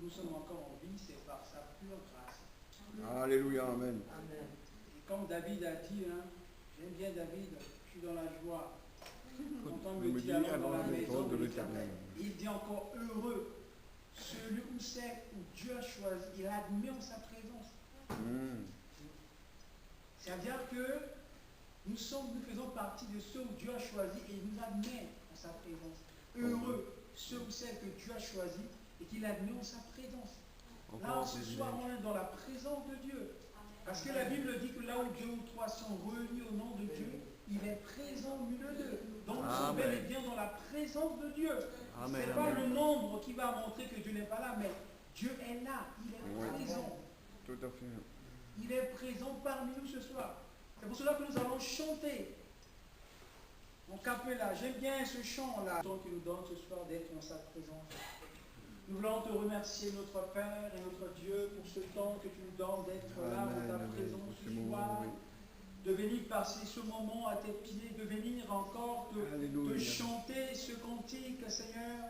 nous sommes encore en vie, c'est par sa pure grâce. Alléluia, amen. Et comme David a dit, hein, j'aime bien David, je suis dans la joie. Content me dit alors dans la maison de l'Éternel. Il dit encore heureux celui où c'est où Dieu a choisi, il admet en sa présence. C'est-à-dire que nous faisons partie de ceux où Dieu a choisi et il nous admet en sa présence. Heureux ceux où c'est que Dieu a choisi et qu'il admet en sa présence. Là, ce soir, on est dans la présence de Dieu. Parce que la Bible dit que là où Dieu ou trois sont réunis au nom de Dieu, il est présent au milieu d'eux. Donc nous sommes bel et bien dans la présence de Dieu. Ce n'est pas le nombre qui va montrer que Dieu n'est pas là, mais Dieu est là, il est présent. Tout à fait. Il est présent parmi nous ce soir. C'est pour cela que nous allons chanter. En capella, j'aime bien ce chant-là. Le temps qu'il nous donne ce soir d'être en sa présence. Nous voulons te remercier, notre Père et notre Dieu, pour ce temps que tu nous donnes d'être là dans ta présence ce soir. De venir passer ce moment à tes pieds, de venir encore te chanter ce cantique, Seigneur.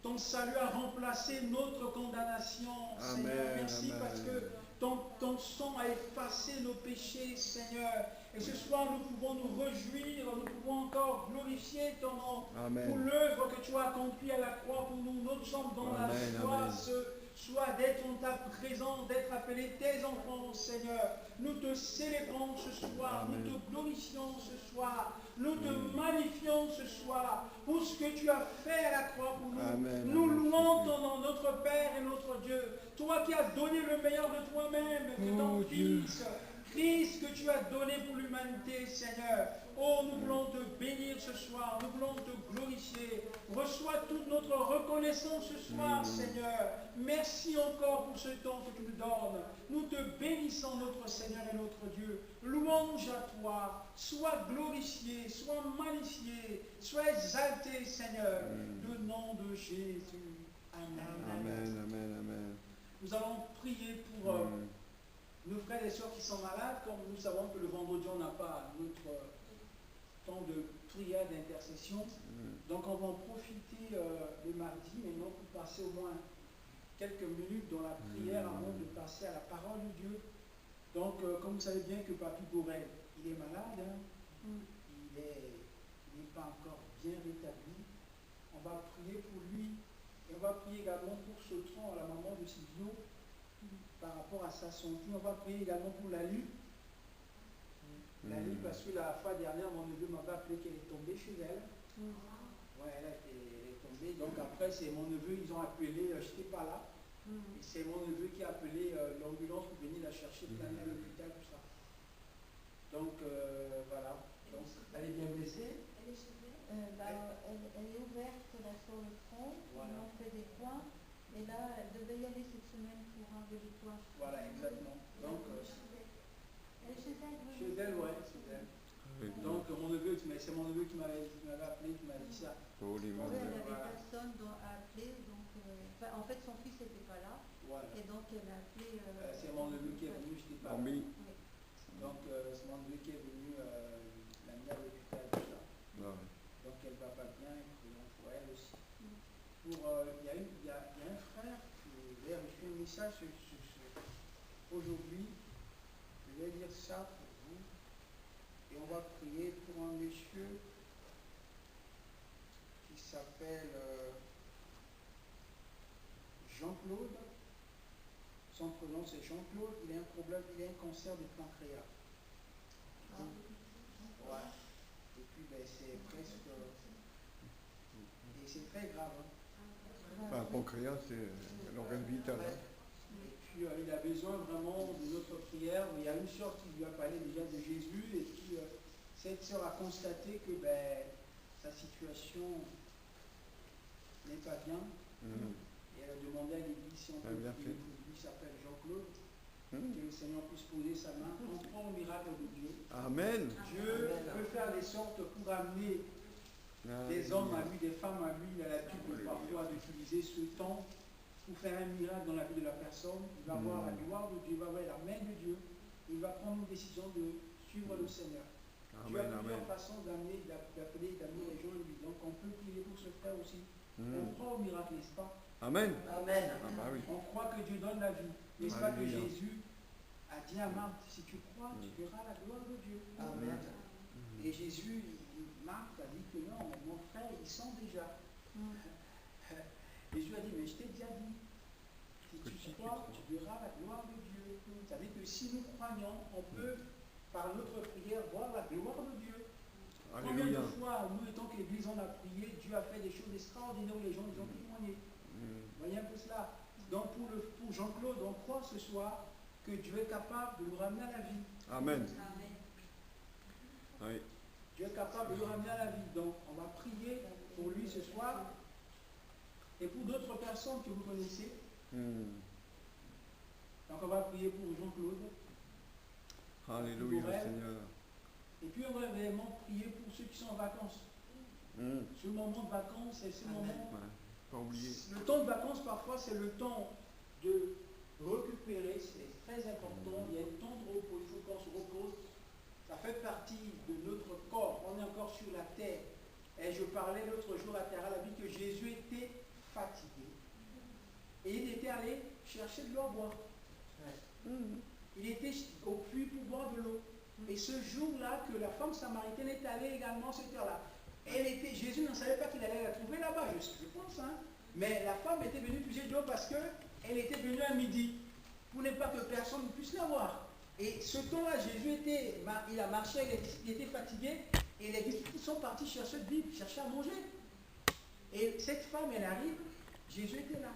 Ton salut a remplacé notre condamnation, Seigneur. Merci parce que ton sang a effacé nos péchés, Seigneur. Et ce soir, nous pouvons nous réjouir, nous pouvons encore glorifier ton nom pour l'œuvre que tu as accomplie à la croix pour nous. Nous sommes dans la joie soit d'être en ta présence, d'être appelés tes enfants, Seigneur. Nous te célébrons ce soir, nous te glorifions ce soir, nous te magnifions ce soir pour ce que tu as fait à la croix pour nous. Nous louons ton nom, notre Père et notre Dieu. Toi qui as donné le meilleur de toi-même, que ton Fils, Christ que tu as donné pour l'humanité, Seigneur. Oh, nous voulons te bénir ce soir, nous voulons te glorifier. Reçois toute notre reconnaissance ce soir, Seigneur. Merci encore pour ce temps que tu nous donnes. Nous te bénissons, notre Seigneur et notre Dieu. Louange à toi. Sois glorifié, sois magnifié, sois exalté, Seigneur. Le nom de Jésus. Amen. Amen, amen, amen. Nous allons prier pour nos frères et sœurs qui sont malades, comme nous savons que le vendredi, on n'a pas notre temps de prière, d'intercession. Donc on va en profiter le mardi, maintenant, pour passer au moins quelques minutes dans la prière avant de passer à la parole de Dieu. Donc, comme vous savez bien que Papy Borel, il est malade, hein? Il n'est pas encore bien rétabli. On va prier pour lui et on va prier également pour ce tronc à la maman de Silvio par rapport à sa santé. On va prier également pour Lali. Lali, parce que la fois dernière, mon neveu m'avait appelé qu'elle est tombée chez elle. Ouais, elle est tombée. Donc après, c'est mon neveu, ils ont appelé, je n'étais pas là. C'est mon neveu qui a appelé l'ambulance pour venir la chercher, pour l'amener à l'hôpital, tout ça. Donc voilà. Donc, elle est bien blessée. Elle est ouverte là sur le front, voilà. On fait des points. Et là, elle devait y aller cette semaine pour enlever les points. Voilà, exactement. Donc, elle est chez elle. Chez elle, ouais, chez elle. Donc mon neveu, c'est mon neveu qui m'avait appelé, qui m'a dit ça. Elle n'avait personne à appeler, donc en fait son fils n'était pas là. Voilà. Et donc elle a appelé. C'est mon neveu qui est venu, je n'étais pas là. Oui. Donc c'est mon neveu qui est venu l'amener à l'hôpital, tout ça. Donc elle ne va pas bien, et donc pour elle aussi. Il y a un frère qui a reçu un message aujourd'hui. Je vais lire ça pour vous. Et on va prier pour un monsieur qui s'appelle Jean-Claude. Son prénom c'est Jean-Claude. Il a un problème, il a un cancer du pancréas. Ouais. Et puis c'est presque. Et c'est très grave. Hein. Le pancréas, c'est l'organe vital. Ouais. Et puis il a besoin vraiment de notre prière. Il y a une sœur qui lui a parlé déjà de Jésus. Et puis cette sœur a constaté que sa situation n'est pas bien. Et elle a demandé à l'église si on peut prier pour lui. Il s'appelle Jean-Claude. Que le Seigneur puisse poser sa main. On prend le miracle de Dieu. Amen. Dieu peut faire des sortes pour amener des hommes à lui, des femmes à lui. Il a l'habitude parfois d'utiliser ce temps pour faire un miracle dans la vie de la personne. Il va voir la gloire de Dieu, il va voir la main de Dieu. Il va prendre une décision de suivre le Seigneur. Dieu a plusieurs façons d'appeler, d'amener les gens à lui. Donc on peut prier pour ce frère aussi. On croit au miracle, n'est-ce pas? Amen. Amen. Ah bah oui. On croit que Dieu donne la vie. N'est-ce pas que Alléluia. Jésus a dit à Marthe, si tu crois, tu verras la gloire de Dieu. Amen. Et Jésus, Marthe a dit que non, mon frère, ils sont déjà. Jésus a dit, mais je t'ai déjà dit, si tu crois, tu verras la gloire de Dieu. Ça veut dire que si nous croyons, on peut, par notre prière, voir la gloire de Dieu. Combien Alléluia. de fois, nous, étant que l'Église, on a prié, Dieu a fait des choses extraordinaires où les gens ils ont témoigné. Vous voyez un peu cela. Donc pour Jean-Claude, on croit ce soir que Dieu est capable de nous ramener à la vie. Amen. Oui. Dieu est capable de nous ramener à la vie. Donc on va prier pour lui ce soir. Et pour d'autres personnes que vous connaissez. Donc on va prier pour Jean-Claude. Alléluia, Pour elle. Seigneur. Et puis on va vraiment prier pour ceux qui sont en vacances. Ce moment de vacances, c'est ce moment. Ouais. Pas oublier. Le temps de vacances, parfois, c'est le temps de récupérer. C'est très important. Il y a un temps de repos. Il faut qu'on se repose. Ça fait partie de notre corps. On est encore sur la terre. Et je parlais l'autre jour à Terre à la vie que Jésus était fatigué. Et il était allé chercher de l'eau à boire. Il était au puits pour boire de l'eau. Et ce jour-là, que la femme samaritaine est allée également cette heure-là. Jésus ne savait pas qu'il allait la trouver là-bas, je pense. Hein. Mais la femme était venue puiser de l'eau parce qu'elle était venue à midi. Pour ne pas que personne ne puisse la voir. Et ce temps-là, Jésus il a marché, il était fatigué. Et les disciples sont partis chercher de Bible, chercher à manger. Et cette femme, elle arrive, Jésus était là.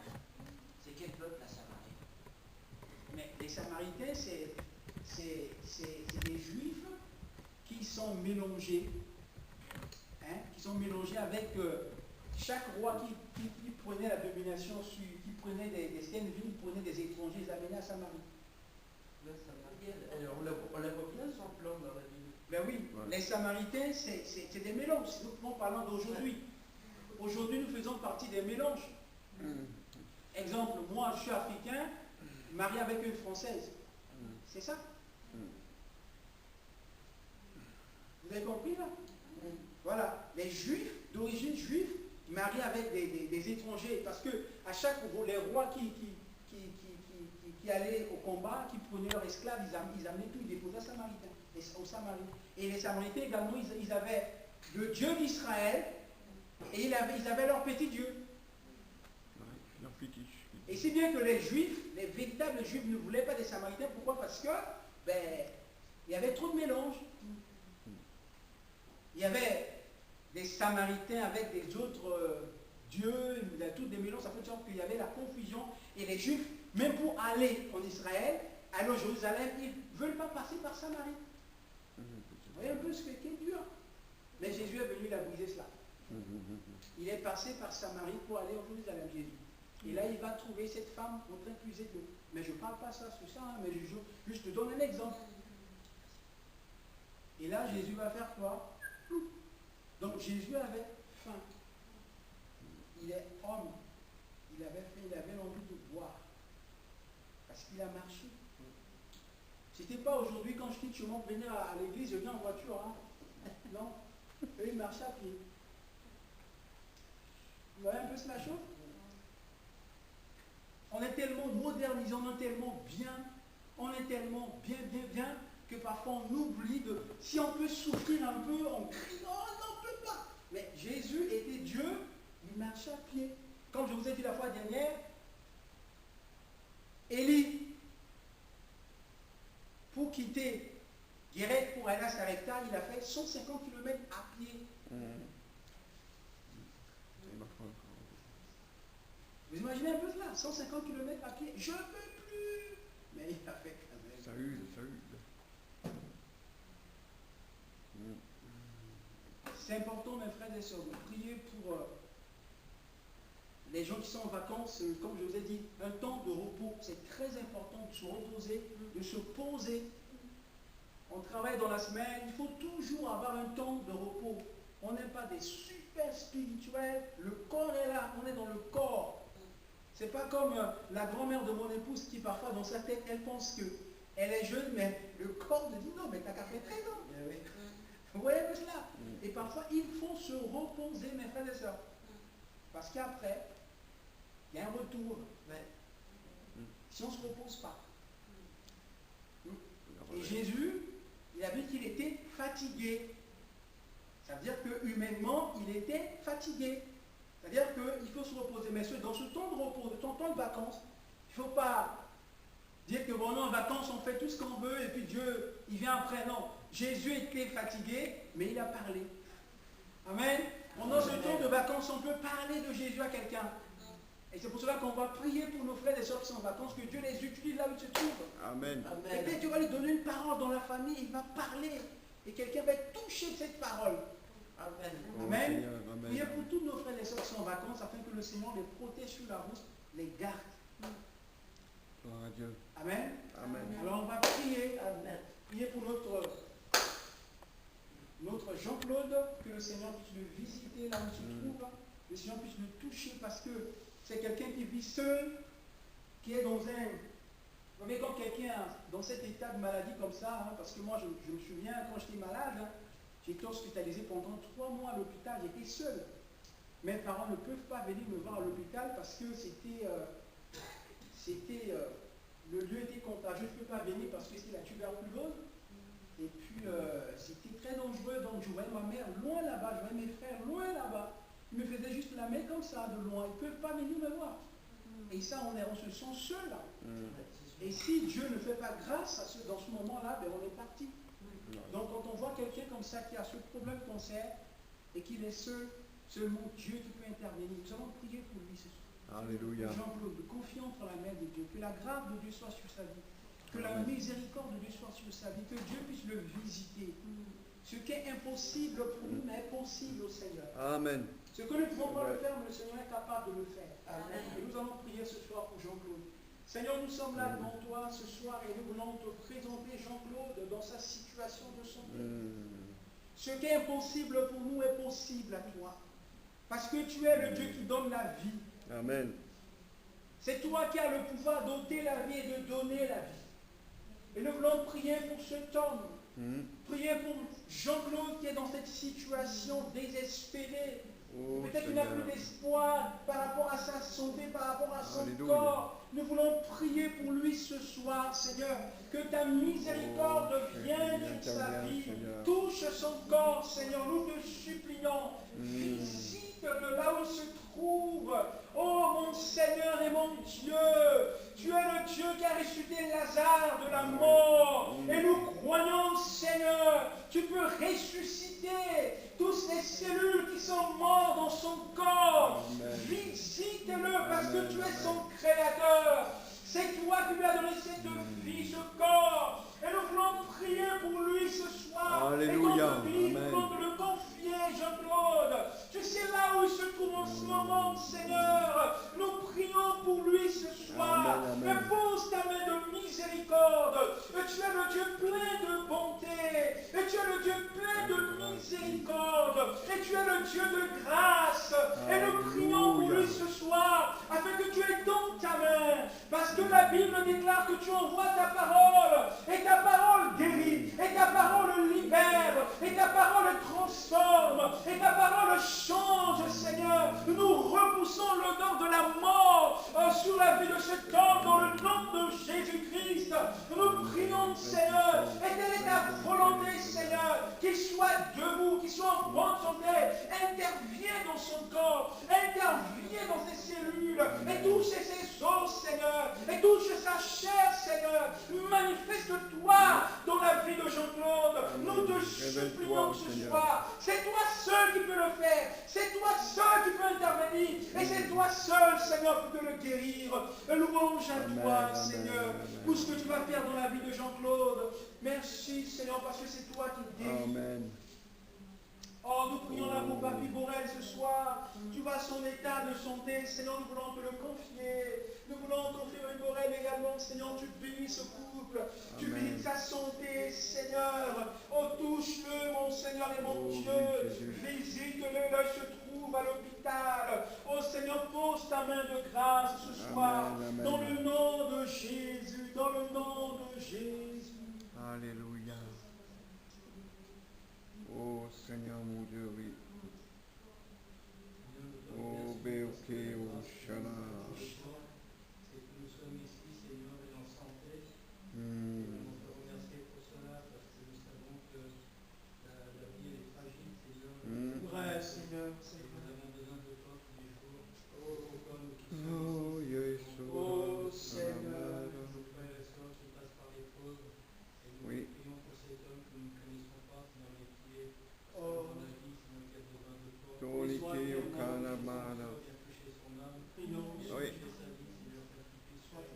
C'est quel peuple la Samarie? Mais les Samaritains, c'est des Juifs qui sont mélangés, qui sont mélangés avec chaque roi qui prenait la domination, qui prenait des anciennes villes, prenait des étrangers, les amenait à Samarie. La Samarie, on la voit bien son plan dans la Bible. Ben oui, les Samaritains, c'est des mélanges. Si nous pouvons parler d'aujourd'hui. Aujourd'hui, nous faisons partie des mélanges. Exemple, moi, je suis africain, marié avec une Française. C'est ça? Vous avez compris là? Voilà, les Juifs, d'origine juive, mariés avec des étrangers. Parce que à chaque fois, les rois qui allaient au combat, qui prenaient leurs esclaves, ils amenaient tout, ils déposaient aux Samaritains. Et les Samaritains également, ils avaient le Dieu d'Israël et ils avaient leur petit Dieu. Et si bien que les Juifs, les véritables Juifs ne voulaient pas des Samaritains, pourquoi? Parce que il y avait trop de mélange. Il y avait des Samaritains avec des autres dieux, il y a tous des mélanges, ça fait dire qu'il y avait la confusion. Et les Juifs, même pour aller en Israël, aller à Jérusalem, ils ne veulent pas passer par Samarie. Vous voyez un peu ce qui est dur. Mais Jésus est venu, il a brisé cela. Il est passé par Samarie pour aller en Jérusalem, Jésus. Et là, il va trouver cette femme en train de puiser de l'eau. Mais je ne parle pas ça sur ça, hein, mais je te donne un exemple. Et là, Jésus va faire quoi? Donc Jésus avait faim. Il est homme. Il avait faim, il avait l'envie de boire. Parce qu'il a marché. C'était pas aujourd'hui quand je quitte chez moi pour venir à l'église, je viens en voiture. Hein. Non. Eux, ils marchaient à pied. Vous voyez un peu cela chauffe? On est tellement modernisé, on est tellement bien, que parfois on oublie de... Si on peut souffrir un peu, on crie, non, on ne peut pas. Mais Jésus était Dieu, il marchait à pied. Comme je vous ai dit la fois dernière, Élie, pour quitter Guéret pour aller à Sarepta, il a fait 150 km à pied. Vous imaginez un peu cela? 150 km à pied, je ne peux plus. Mais il a fait quand même. Ça use. C'est important, mes frères et sœurs, de prier pour les gens qui sont en vacances, comme je vous ai dit, un temps de repos. C'est très important de se reposer, de se poser. On travaille dans la semaine, il faut toujours avoir un temps de repos. On n'est pas des super spirituels, le corps est là, on est dans le corps. C'est pas comme la grand-mère de mon épouse qui parfois dans sa tête, elle pense qu'elle est jeune, mais le corps lui dit non, mais t'as qu'à faire 13 ans. Vous voyez un peu cela? Et parfois, il faut se reposer, mes frères et sœurs. Parce qu'après, Il y a un retour. Ouais. Si on ne se repose pas. Et Jésus, il a vu qu'il était fatigué. Ça veut dire que humainement, il était fatigué. C'est-à-dire qu'il faut se reposer. Mais dans ce temps de repos, de temps de vacances, il ne faut pas dire que bon, non, en vacances, on fait tout ce qu'on veut et puis Dieu, il vient après. Non. Jésus était fatigué, mais il a parlé. Amen. Pendant ce temps de vacances, on peut parler de Jésus à quelqu'un. Et c'est pour cela qu'on va prier pour nos frères et sœurs qui sont en vacances, que Dieu les utilise là où ils se trouvent. Amen. Et puis Dieu va lui donner une parole dans la famille, il va parler. Et quelqu'un va être touché de cette parole. Amen. Oh, Amen. Seigneur, amen. Priez pour tous nos frères et sœurs qui sont en vacances, afin que le Seigneur les protège sur la route, les garde. Gloire à Dieu. Amen. Amen. Alors on va prier, Amen. prier pour notre Jean-Claude, que le Seigneur puisse le visiter là où il se trouve, le Seigneur puisse le toucher, parce que c'est quelqu'un qui vit seul, qui est dans un... Vous voyez, quand quelqu'un dans cet état de maladie comme ça, parce que moi je me souviens quand j'étais malade, j'ai été hospitalisé pendant 3 mois à l'hôpital, j'étais seul. Mes parents ne peuvent pas venir me voir à l'hôpital parce que le lieu était contagieux, je ne peux pas venir parce que c'était la tuberculose. Et puis c'était très dangereux, donc je voyais ma mère loin là-bas, je voyais mes frères loin là-bas. Ils me faisaient juste la main comme ça, de loin, ils ne peuvent pas venir me voir. Et ça, on se sent seul là. Et si Dieu ne fait pas grâce dans ce moment-là, ben on est parti. Donc quand on voit quelqu'un comme ça qui a ce problème cancer et qu'il est seul, seulement Dieu qui peut intervenir. Nous allons prier pour lui ce soir. Alléluia. Jean-Claude, confiant entre la main de Dieu, que la grâce de Dieu soit sur sa vie, que la miséricorde de Dieu soit sur sa vie, que Dieu puisse le visiter. Ce qui est impossible pour nous est possible au Seigneur. Amen. Ce que nous ne pouvons pas le faire, mais le Seigneur est capable de le faire. Amen. Et nous allons prier ce soir pour Jean-Claude. Seigneur, nous sommes là devant toi ce soir et nous voulons te présenter Jean-Claude dans sa situation de santé. Ce qui est impossible pour nous est possible à toi. Parce que tu es le Dieu qui donne la vie. Amen. C'est toi qui as le pouvoir d'ôter la vie et de donner la vie. Et nous voulons prier pour cet homme. Prier pour Jean-Claude qui est dans cette situation désespérée. Oh, Peut-être qu'il n'a plus d'espoir par rapport à sa santé, par rapport à son Alléluia. corps. Nous voulons prier pour lui ce soir, Seigneur, que ta miséricorde vienne sur sa vie, Seigneur. touche son corps, Seigneur. Nous te supplions, visite-le là où il se trouve. Oh mon Seigneur et mon Dieu, tu es le Dieu qui a ressuscité Lazare de la mort. Et nous croyons, Seigneur, tu peux ressusciter toutes les cellules qui sont mortes dans son corps. Visite-le parce que tu es son créateur. C'est toi qui lui as donné cette vie, ce corps. Et nous voulons prier pour lui ce soir. Alléluia. Et nous Amen. voulons te le confier, Jean-Claude. Tu sais là où il se trouve en ce moment, Seigneur. Nous prions pour lui ce soir. Amen, amen. Et pose ta main de miséricorde. Et tu es le Dieu plein de bonté. Et tu es le Dieu plein de miséricorde. Et tu es le Dieu de grâce. Et nous prions pour lui ce soir, afin que tu aies dans ta main. Parce que la Bible déclare que tu envoies ta parole. Et ta parole guérit. Et ta parole libère. Et ta parole transforme. Et ta parole change, Seigneur. Nous repoussons l'odeur de la mort sur la vie de cet homme dans le nom de Jésus-Christ. Nous prions, Seigneur. Et telle est ta volonté, Seigneur. Qu'il soit debout, qu'il soit en bonne santé. Interviens dans son corps. Interviens dans ses cellules. Et touche ses os, Seigneur. Et touche sa chair, Seigneur. Manifeste-toi dans la vie de Jean-Claude. Nous te supplions ce soir. C'est toi seul qui peux le faire. C'est toi seul qui peux intervenir. Et c'est toi seul, Seigneur, qui peux le guérir. Louange à toi, Seigneur, pour ce que tu vas faire dans la vie de Jean-Claude. Merci, Seigneur, parce que c'est toi qui guéris. Amen. Oh, nous prions là pour Papy Borel ce soir. Tu vois son état de santé. Seigneur, nous voulons te le confier. Nous voulons confier Papy Borel également. Seigneur, tu bénis ce couple. Tu bénis sa santé, Seigneur. Oh, touche-le, mon Seigneur et mon Dieu. Visite-le là où il se trouve à l'hôpital. Oh, Seigneur, pose ta main de grâce ce soir. Amen. Dans le nom de Jésus. Dans le nom de Jésus. Alléluia. Oh Seigneur mon Dieu, oui. Oh Béoké, oh Shana. Rabadeke Okanamana. Prions, Oui.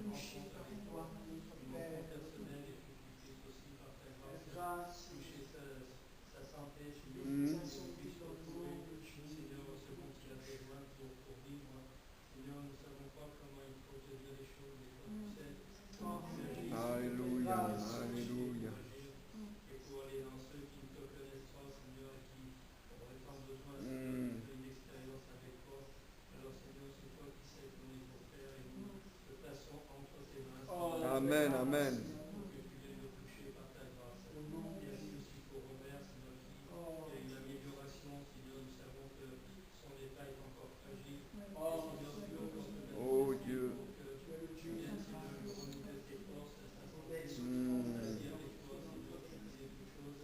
toucher par toi, notre Père, grâce, sa santé, Mm. sa santé dans le nom de Jésus. Seigneur, ce dont il a besoin pour vivre. Seigneur, nous ne savons pas comment il faut te dire les choses, mais toi tu sais. Alléluia, alléluia. Et pour aller dans ceux qui ne te connaissent pas, Seigneur, et qui auraient tant besoin, Mm. Seigneur, de une expérience avec toi. Alors, Seigneur, c'est toi qui sais comment il faut faire et nous te plaçons entre tes mains. Amen, amen. Pour que tu viennes nous toucher par ta grâce. Merci aussi pour Robert, Seigneur, qui a une amélioration. Seigneur, nous savons que son état est encore fragile. Seigneur, tu veux encore te mettre Oh Dieu. pour que tu viennes, Seigneur, lui renouveler ses forces, sa santé. Mm. Merci avec toi, Seigneur, tu connais toutes choses.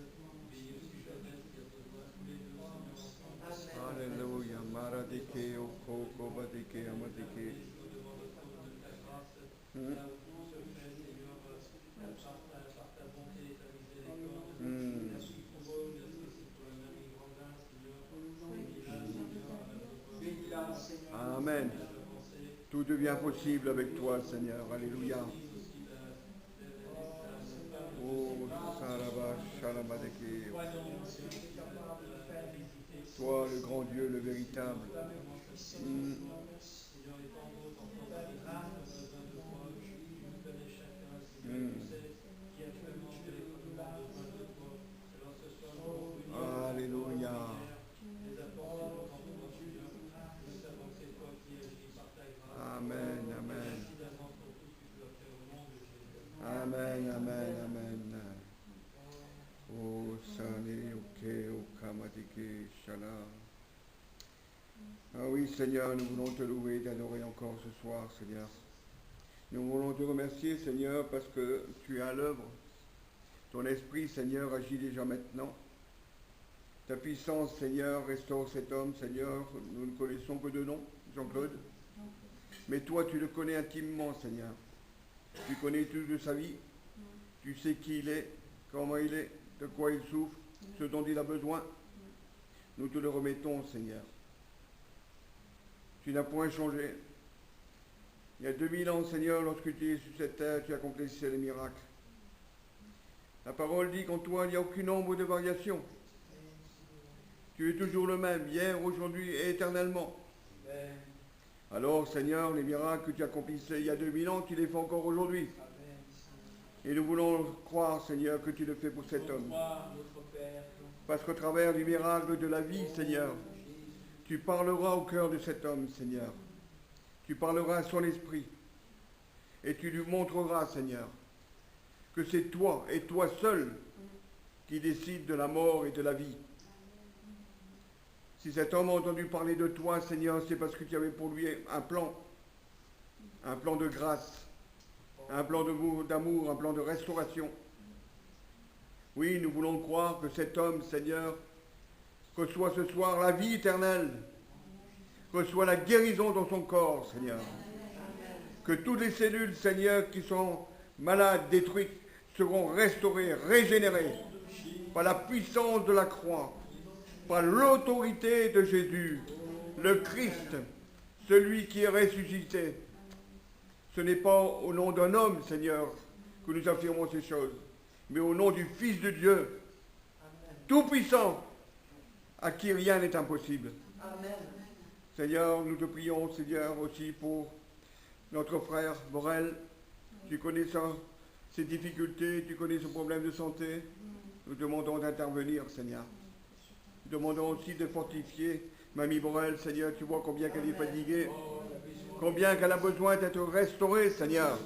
Bénis aussi Jeannette qui a besoin tous les deux, Seigneur, ensemble. Alléluia. Maradeke Okoko Badeke Amadeke. Nous demandons autour de ta grâce, Mm. là où tout se fait, Seigneur, par ta bonté et ta miséricorde. Mm. Merci pour eux, merci aussi pour la Marie Grandin, Seigneur. Bénis-la, Seigneur, Bénis-la, Seigneur. Amen. Tout devient possible avec toi, Seigneur. Alléluia. Oh, Saraba, Shalamadeke. Voyons, Seigneur, tu es capable de faire Toi, le grand Dieu, le véritable. Mm. Seigneur, et tant d'autres encore dans les âmes, besoin de toi, tu nous connais chacun, Seigneur, Mm. tu sais qui actuellement téléphone a besoin de toi. Alors ce soir, nous voulons bénir Alléluia. les apports en toi, Seigneur. Nous savons que c'est toi qui agis par ta grâce. Amen, amen. Merci d'avance pour tout ce que tu vas faire au nom de Jésus. Amen, amen, amen. Oh, Sane, ok, Okamadeke, Shala. Ah oui, Seigneur, nous voulons te louer, t'adorer encore ce soir, Seigneur. Nous voulons te remercier, Seigneur, parce que tu es à l'œuvre. Ton esprit, Seigneur, agit déjà maintenant. Ta puissance, Seigneur, restaure cet homme, Seigneur. Nous ne connaissons que de nom, Jean-Claude. Mais toi, tu le connais intimement, Seigneur. Tu connais tout de sa vie. Tu sais qui il est, comment il est, de quoi il souffre, ce dont il a besoin. Nous te le remettons, Seigneur. Tu n'as point changé. Il y a 2000 ans, Seigneur, lorsque tu es sur cette terre, tu accomplissais les miracles. La parole dit qu'en toi, il n'y a aucune ombre de variation. Tu es toujours le même, hier, aujourd'hui et éternellement. Alors, Seigneur, les miracles que tu accomplissais il y a 2000 ans, tu les fais encore aujourd'hui. Et nous voulons croire, Seigneur, que tu le fais pour cet homme. Parce qu'au travers du miracle de la vie, Seigneur, tu parleras au cœur de cet homme, Seigneur. Tu parleras à son esprit. Et tu lui montreras, Seigneur, que c'est toi et toi seul qui décides de la mort et de la vie. Si cet homme a entendu parler de toi, Seigneur, c'est parce que tu avais pour lui un plan de grâce, un plan d'amour, un plan de restauration. Oui, nous voulons croire que cet homme, Seigneur, reçoit ce soir la vie éternelle, reçoit la guérison dans son corps, Seigneur. Que toutes les cellules, Seigneur, qui sont malades, détruites, seront restaurées, régénérées par la puissance de la croix, par l'autorité de Jésus, le Christ, celui qui est ressuscité. Ce n'est pas au nom d'un homme, Seigneur, que nous affirmons ces choses, mais au nom du Fils de Dieu, tout-puissant, à qui rien n'est impossible. Amen. Seigneur, nous te prions, Seigneur, aussi pour notre frère Borel. Tu connais ses difficultés, tu connais son problème de santé. Nous demandons d'intervenir, Seigneur. Nous demandons aussi de fortifier Mamie Borel, Seigneur. Tu vois combien qu'elle est fatiguée, combien qu'elle a besoin d'être restaurée, Seigneur.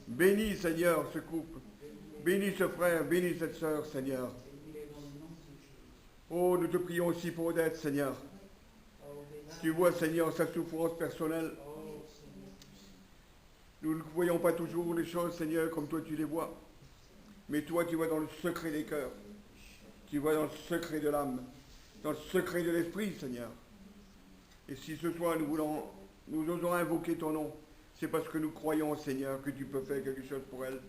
Bénis, Seigneur, ce couple. Bénis ce frère, bénis cette sœur, Seigneur. Oh, nous te prions aussi pour Odette, Seigneur. Tu vois, Seigneur, sa souffrance personnelle. Nous ne voyons pas toujours les choses, Seigneur, comme toi tu les vois. Mais toi, tu vois dans le secret des cœurs. Tu vois dans le secret de l'âme. Dans le secret de l'esprit, Seigneur. Et si ce soir nous osons invoquer ton nom, c'est parce que nous croyons, Seigneur, que tu peux faire quelque chose pour elle.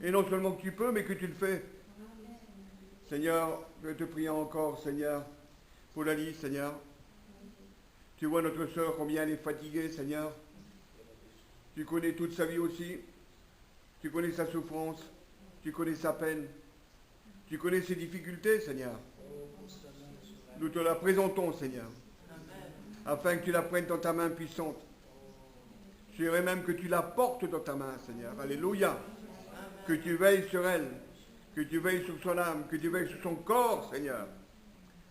Et non seulement que tu peux, mais que tu le fais. Seigneur, je te prie encore, Seigneur, pour Lali, Seigneur. Tu vois notre sœur, combien elle est fatiguée, Seigneur. Tu connais toute sa vie aussi. Tu connais sa souffrance. Tu connais sa peine. Tu connais ses difficultés, Seigneur. Nous te la présentons, Seigneur, afin que tu la prennes dans ta main puissante. Je dirais même que tu la portes dans ta main, Seigneur. Alléluia. Que tu veilles sur elle, que tu veilles sur son âme, que tu veilles sur son corps, Seigneur,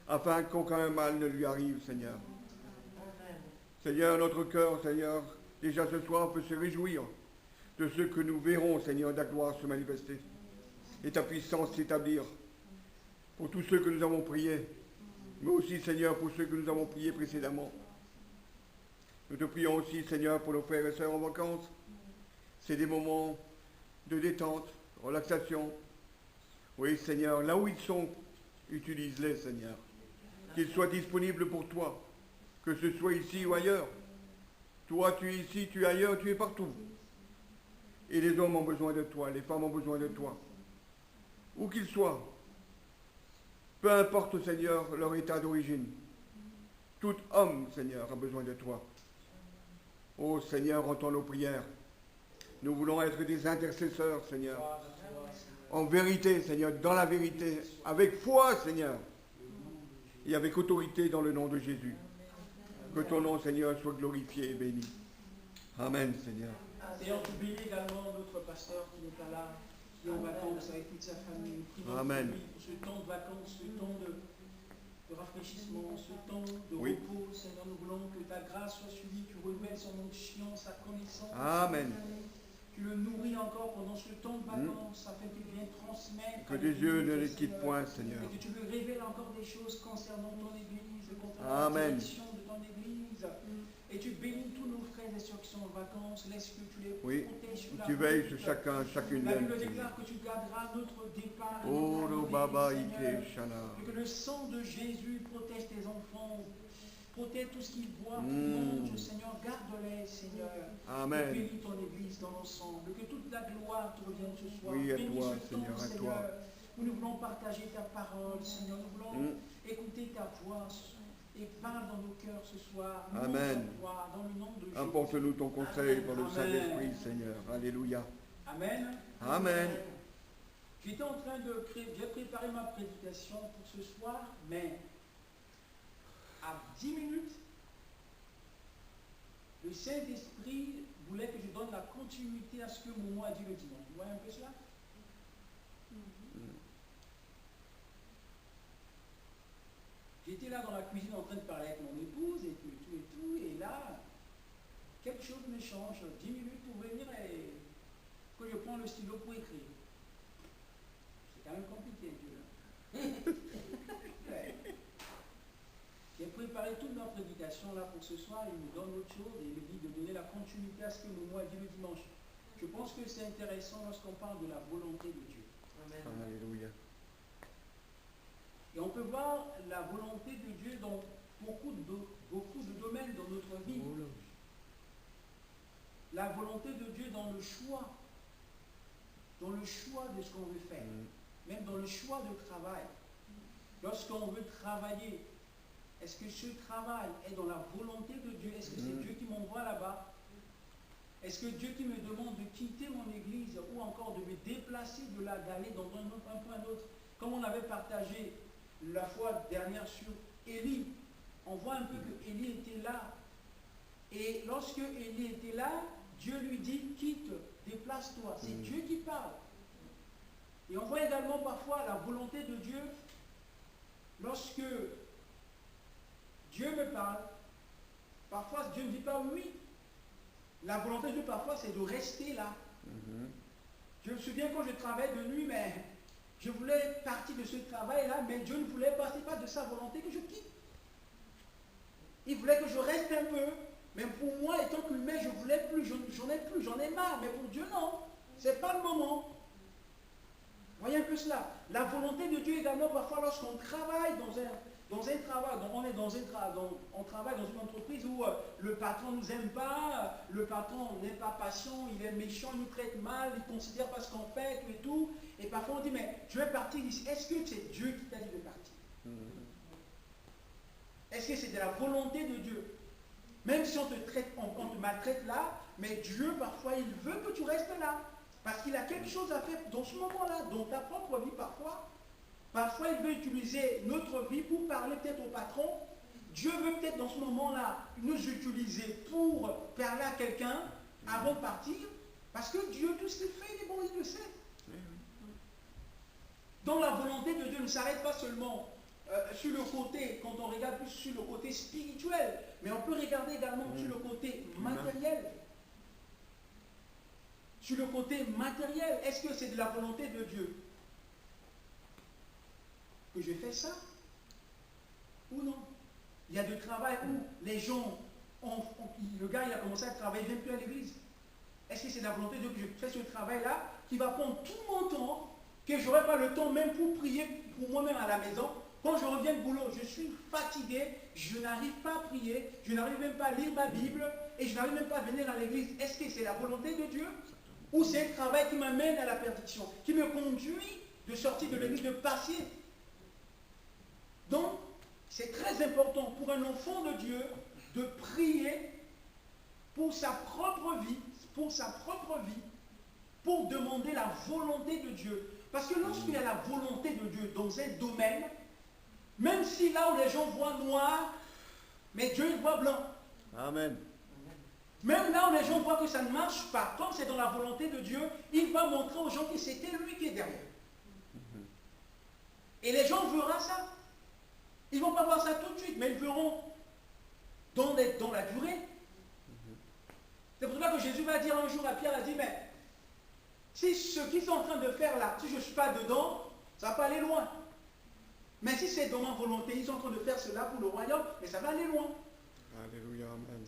afin qu'aucun mal ne lui arrive, Seigneur. Seigneur, notre cœur, Seigneur, déjà ce soir peut se réjouir de ce que nous verrons, Seigneur, ta gloire se manifester et ta puissance s'établir pour tous ceux que nous avons priés, mais aussi, Seigneur, pour ceux que nous avons priés précédemment. Nous te prions aussi, Seigneur, pour nos frères et sœurs en vacances. C'est des moments de détente, relaxation. Oui, Seigneur, là où ils sont, utilise-les, Seigneur. Qu'ils soient disponibles pour toi, que ce soit ici ou ailleurs. Toi, tu es ici, tu es ailleurs, tu es partout. Et les hommes ont besoin de toi, les femmes ont besoin de toi. Où qu'ils soient, peu importe, Seigneur, leur état d'origine. Tout homme, Seigneur, a besoin de toi. Oh, Seigneur, entends nos prières. Nous voulons être des intercesseurs, Seigneur. En vérité, Seigneur, dans la vérité, avec foi, Seigneur, et avec autorité dans le nom de Jésus. Que ton nom, Seigneur, soit glorifié et béni. Amen, Seigneur. Seigneur, tu bénis également notre pasteur qui n'est pas là, qui est en vacances avec toute sa famille. Amen. Pour ce temps de vacances, ce temps de rafraîchissement, ce temps de Oui. repos, Seigneur, nous voulons que ta grâce soit suivie, tu renouvelles son onction, sa connaissance. Amen. Tu le nourris encore pendant ce temps de vacances, afin qu'il vienne transmettre. Que tes yeux ne les quittent point, Seigneur. Et que tu lui révèles encore des choses concernant ton Église, concernant Amen. la direction de ton Église. Et tu bénis tous nos frères et sœurs qui sont en vacances. Laisse que tu les Oui. protèges sur la Tu veilles route. sur chacun, chacune La d'elles, Bible Seigneur. déclare que tu garderas notre départ. et Oh, notre lo arrivée, baba Seigneur. ike shana. Et que le sang de Jésus protège tes enfants. Protège tout ce qu'ils boivent, qu'ils mangent, Seigneur. Garde-les, Seigneur. Amen. Bénis ton Église dans l'ensemble. Que toute la gloire te revienne ce soir. Oui, à Bénis toi, ce Seigneur, temps, à toi. Où nous voulons partager ta parole, Seigneur. Nous voulons écouter ta voix. Et parle dans nos cœurs ce soir. Nous Amen. ta voix, dans le nom de Jésus. Apporte-nous ton conseil par le Amen. Saint-Esprit, Seigneur. Alléluia. Amen. Amen. J'étais en train de j'ai préparé ma prédication pour ce soir, mais à 10 minutes, le Saint-Esprit voulait que je donne la continuité à ce que Momo a dit le dimanche. Vous voyez un peu cela? J'étais là dans la cuisine en train de parler avec mon épouse et tout, et là, quelque chose me change. 10 minutes pour venir et que je prends le stylo pour écrire. C'est quand même compliqué, Dieu. Ouais. J'ai préparé toute ma prédication là pour ce soir, il me donne autre chose et il me dit de donner la continuité à ce que Momo a dit le dimanche. Je pense que c'est intéressant lorsqu'on parle de la volonté de Dieu. Amen. Alléluia. Et on peut voir la volonté de Dieu dans beaucoup de domaines dans notre vie. La volonté de Dieu dans le choix de ce qu'on veut faire, même dans le choix de travail. Lorsqu'on veut travailler, est-ce que ce travail est dans la volonté de Dieu? Est-ce que c'est Dieu qui m'envoie là-bas? Est-ce que Dieu qui me demande de quitter mon église ou encore de me déplacer de là, d'aller dans un point à un autre? Comme on avait partagé la fois dernière sur Élie, on voit un peu que Élie était là. Et lorsque Élie était là, Dieu lui dit, quitte, déplace-toi. C'est Dieu qui parle. Et on voit également parfois la volonté de Dieu. Lorsque Dieu me parle, parfois Dieu ne dit pas oui. La volonté de Dieu parfois c'est de rester là. Je me souviens quand je travaillais de nuit, mais je voulais partir de ce travail-là, mais Dieu ne voulait pas, c'est pas de sa volonté que je quitte. Il voulait que je reste un peu. Mais pour moi, étant qu'humain, je voulais plus, j'en ai marre. Mais pour Dieu, non. C'est pas le moment. Voyez un peu cela. La volonté de Dieu également, parfois, lorsqu'on travaille dans un travail, on travaille dans une entreprise où le patron ne nous aime pas, le patron n'est pas patient, il est méchant, il nous traite mal, il considère pas ce qu'on fait, tout et tout. Et parfois on dit, mais je vais partir d'ici. Est-ce que c'est Dieu qui t'a dit de partir? Est-ce que c'est de la volonté de Dieu? Même si on te traite, on te maltraite là, mais Dieu, parfois, il veut que tu restes là. Parce qu'il a quelque chose à faire dans ce moment-là, dans ta propre vie parfois. Parfois, il veut utiliser notre vie pour parler peut-être au patron. Dieu veut peut-être dans ce moment-là nous utiliser pour parler à quelqu'un avant de partir. Parce que Dieu, tout ce qu'il fait, il est bon, il le sait. Donc la volonté de Dieu ne s'arrête pas seulement sur le côté, quand on regarde plus sur le côté spirituel, mais on peut regarder également sur le côté matériel. Sur le côté matériel, est-ce que c'est de la volonté de Dieu que je fais ça ou non? Il y a du travail où les gens, le gars il a commencé à travailler, il ne vient plus à l'église. Est-ce que c'est de la volonté de Dieu que je fais ce travail-là qui va prendre tout mon temps, que je n'aurai pas le temps même pour prier pour moi-même à la maison? Quand je reviens du boulot, je suis fatigué, je n'arrive pas à prier, je n'arrive même pas à lire ma Bible et je n'arrive même pas à venir à l'église. Est-ce que c'est la volonté de Dieu? Ou c'est un travail qui m'amène à la perdition, qui me conduit de sortir de l'église, de passer? Donc, c'est très important pour un enfant de Dieu de prier pour sa propre vie, pour demander la volonté de Dieu. Parce que lorsqu'il y a la volonté de Dieu dans un domaine, même si là où les gens voient noir, mais Dieu il voit blanc. Amen. Même là où les gens voient que ça ne marche pas, comme c'est dans la volonté de Dieu, il va montrer aux gens que c'était lui qui est derrière. Et les gens verront ça. Ils ne vont pas voir ça tout de suite, mais ils verront dans la durée. C'est pour cela que Jésus va dire un jour à Pierre, il a dit, mais si ce qu'ils sont en train de faire là, si je ne suis pas dedans, ça ne va pas aller loin. Mais si c'est dans ma volonté, ils sont en train de faire cela pour le royaume, mais ça va aller loin. Alléluia, amen.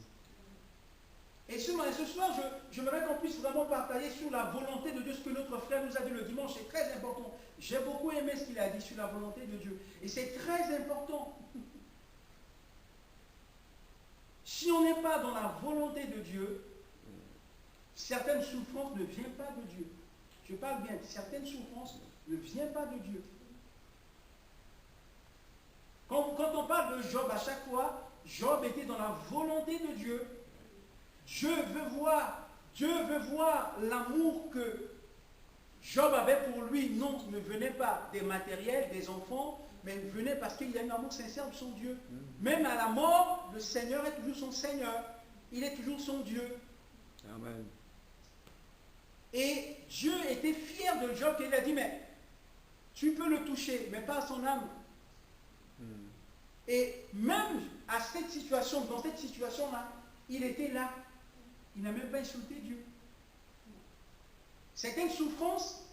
Et ce soir, j'aimerais qu'on puisse vraiment partager sur la volonté de Dieu, ce que notre frère nous a dit le dimanche, c'est très important. J'ai beaucoup aimé ce qu'il a dit sur la volonté de Dieu. Et c'est très important. Si on n'est pas dans la volonté de Dieu, certaines souffrances ne viennent pas de Dieu. Je parle bien, certaines souffrances ne viennent pas de Dieu. Quand on parle de Job, à chaque fois, Job était dans la volonté de Dieu. Dieu veut voir l'amour que Job avait pour lui. Non, ne venait pas des matériels, des enfants, mais il venait parce qu'il y a un amour sincère de son Dieu. Même à la mort, le Seigneur est toujours son Seigneur. Il est toujours son Dieu. Amen. Et Dieu était fier de Job, qu'il a dit, mais tu peux le toucher, mais pas à son âme. Et même à cette situation, dans cette situation-là, il était là. Il n'a même pas insulté Dieu. Certaines souffrances,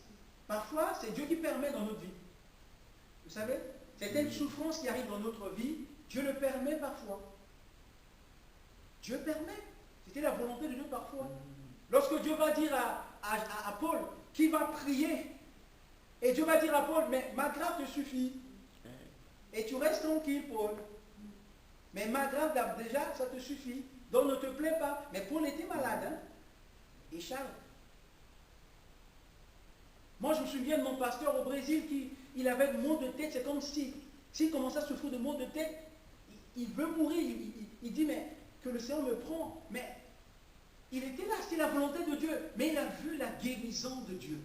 parfois, c'est Dieu qui permet dans notre vie. Vous savez, certaines souffrances qui arrivent dans notre vie, Dieu le permet parfois. Dieu permet. C'était la volonté de Dieu parfois. Lorsque Dieu va dire à Paul qu'il va prier, et Dieu va dire à Paul, mais ma grâce te suffit. Et tu restes tranquille, Paul. Mais ma grâce, déjà, ça te suffit. Donc ne te plains pas. Mais Paul était malade, hein? Et Charles. Moi, je me souviens de mon pasteur au Brésil qui avait de maux de tête. C'est comme s'il commençait à souffrir de maux de tête, il veut mourir. Il dit, mais que le Seigneur me prend. Mais il était là, c'était la volonté de Dieu. Mais il a vu la guérison de Dieu.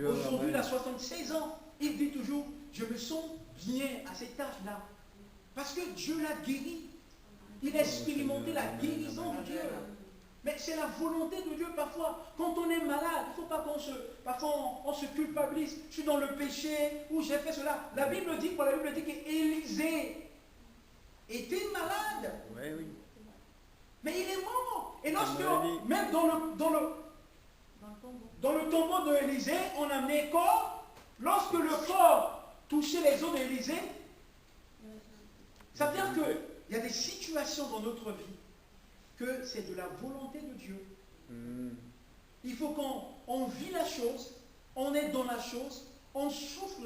Aujourd'hui, il a 76 ans. Il dit toujours, je me sens bien à cet âge-là. Parce que Dieu l'a guéri. Il a expérimenté la guérison de Dieu. Mais c'est la volonté de Dieu parfois. Quand on est malade, il ne faut pas parfois on se culpabilise. Je suis dans le péché, ou j'ai fait cela. La Bible dit qu'Élisée était malade. Oui, oui. Mais il est mort. Et lorsque, même dans le tombeau de Élisée, on amenait le corps. Lorsque le corps touchait les os d'Élisée, ça veut dire qu'il y a des situations dans notre vie que c'est de la volonté de Dieu. Il faut qu'on vit la chose, on est dans la chose, on souffre,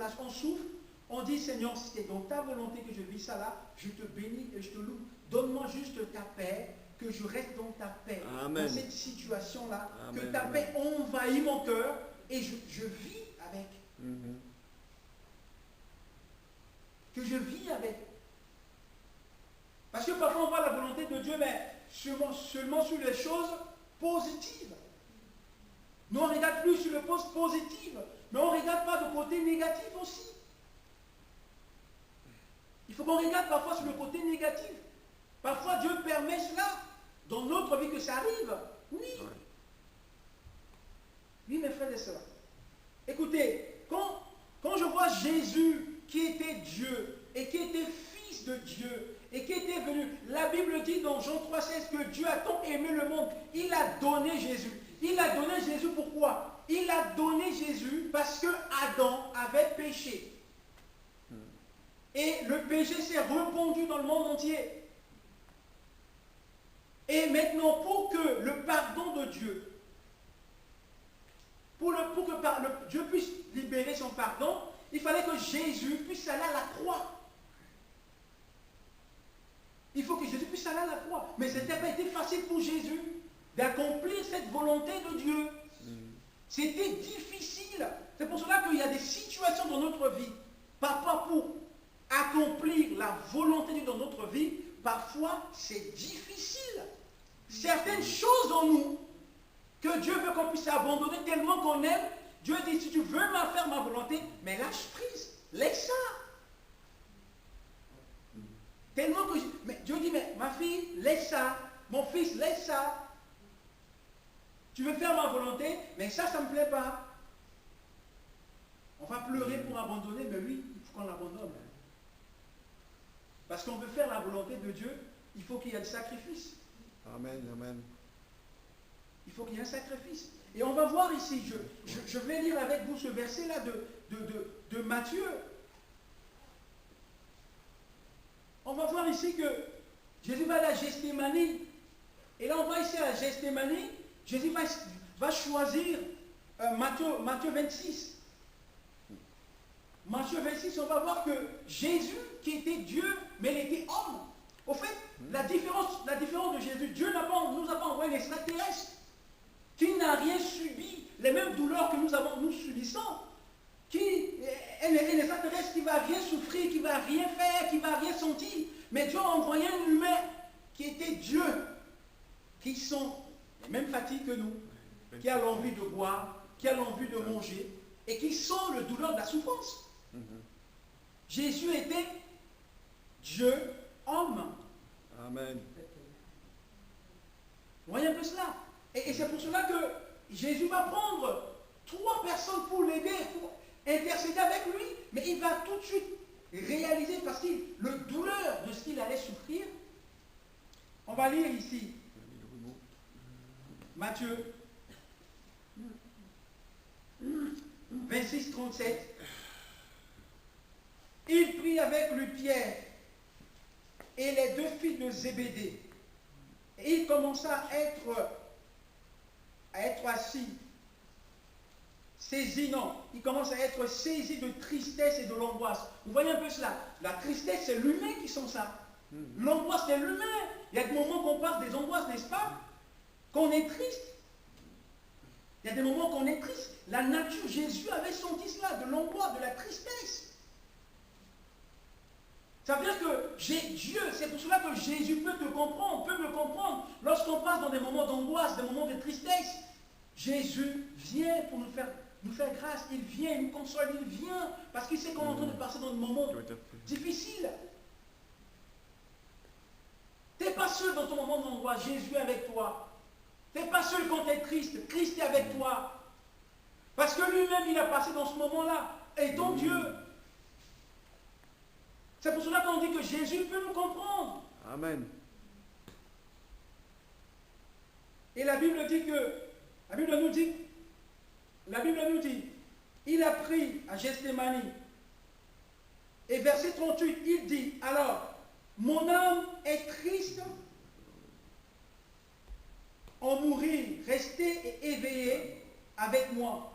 on dit Seigneur, si c'est dans ta volonté que je vis ça là, je te bénis et je te loue. Donne-moi juste ta paix, que je reste dans ta paix. Amen. Dans cette situation-là, Amen, que ta paix envahit mon cœur et je vis avec. Que je vis avec. Parce que parfois on voit la volonté de Dieu Dieu, mais seulement sur les choses positives. Nous, on ne regarde plus sur le poste positif, mais on ne regarde pas le côté négatif aussi. Il faut qu'on regarde parfois sur le côté négatif. Parfois, Dieu permet cela dans notre vie que ça arrive. Oui. Oui, mes frères et sœurs. Écoutez, quand je vois Jésus qui était Dieu et qui était fils de Dieu et qui était venu, la Bible dit dans Jean 3,16 que Dieu a tant aimé le monde, il a donné Jésus. Il a donné Jésus pourquoi? Il a donné Jésus parce que Adam avait péché. Et le péché s'est répandu dans le monde entier. Et maintenant, pour que le pardon de Dieu, pour que Dieu puisse libérer son pardon, il fallait que Jésus puisse aller à la croix. Il faut que Jésus puisse aller à la croix. Mais ce n'était pas été facile pour Jésus d'accomplir cette volonté de Dieu. C'était difficile. C'est pour cela qu'il y a des situations dans notre vie, parfois pour accomplir la volonté de Dieu dans notre vie, parfois c'est difficile. Certaines choses en nous que Dieu veut qu'on puisse abandonner tellement qu'on aime, Dieu dit, si tu veux faire ma volonté, mais lâche prise, laisse ça. Tellement que mais Dieu dit, mais ma fille, laisse ça. Mon fils, laisse ça. Tu veux faire ma volonté, mais ça ne me plaît pas. On va pleurer pour abandonner, mais oui, il faut qu'on l'abandonne. Parce qu'on veut faire la volonté de Dieu, il faut qu'il y ait le sacrifice. Amen, amen. Il faut qu'il y ait un sacrifice. Et on va voir ici, je vais lire avec vous ce verset-là de Matthieu. On va voir ici que Jésus va à la Gethsémanie. Et là, on va ici à la Gethsémanie. Jésus va choisir Matthieu 26. Matthieu 26, on va voir que Jésus, qui était Dieu, mais il était homme. Au fait, la différence de Jésus, Dieu nous a pas envoyé un extraterrestre qui n'a rien subi, les mêmes douleurs que nous subissons. Un extraterrestre qui ne va rien souffrir, qui ne va rien faire, qui ne va rien sentir. Mais Dieu a envoyé un humain qui était Dieu, qui sont les mêmes fatigues que nous, qui a l'envie de boire, qui a l'envie de manger, et qui sont le douleur de la souffrance. Jésus était Dieu, homme. Amen. Vous voyez un peu cela? Et c'est pour cela que Jésus va prendre 3 personnes pour l'aider, pour intercéder avec lui, mais il va tout de suite réaliser, parce que le douleur de ce qu'il allait souffrir, on va lire ici, Matthieu 26, 37. Il prit avec lui Pierre et les 2 filles de Zébédée. Et il commença à être assis, saisi, non, il commence à être saisi de tristesse et de l'angoisse. Vous voyez un peu cela? La tristesse, c'est l'humain qui sent ça. L'angoisse, c'est l'humain. Il y a des moments qu'on passe des angoisses, n'est-ce pas? Qu'on est triste. Il y a des moments qu'on est triste. La nature, Jésus avait senti cela, de l'angoisse, de la tristesse. Ça veut dire que Dieu, c'est pour cela que Jésus peut te comprendre, peut me comprendre. Lorsqu'on passe dans des moments d'angoisse, des moments de tristesse, Jésus vient pour nous faire grâce. Il vient, il nous console, il vient, parce qu'il sait qu'on est en train de passer dans des moments difficiles. Tu n'es pas seul dans ton moment d'angoisse, Jésus est avec toi. Tu n'es pas seul quand tu es triste, Christ est avec toi. Parce que lui-même, il a passé dans ce moment-là. Et ton Dieu. C'est pour cela qu'on dit que Jésus peut nous comprendre. Amen. Et la Bible nous dit, il a pris à Gethsémanie. Et verset 38, il dit, alors, mon âme est triste en mourir, restez et éveillez avec moi.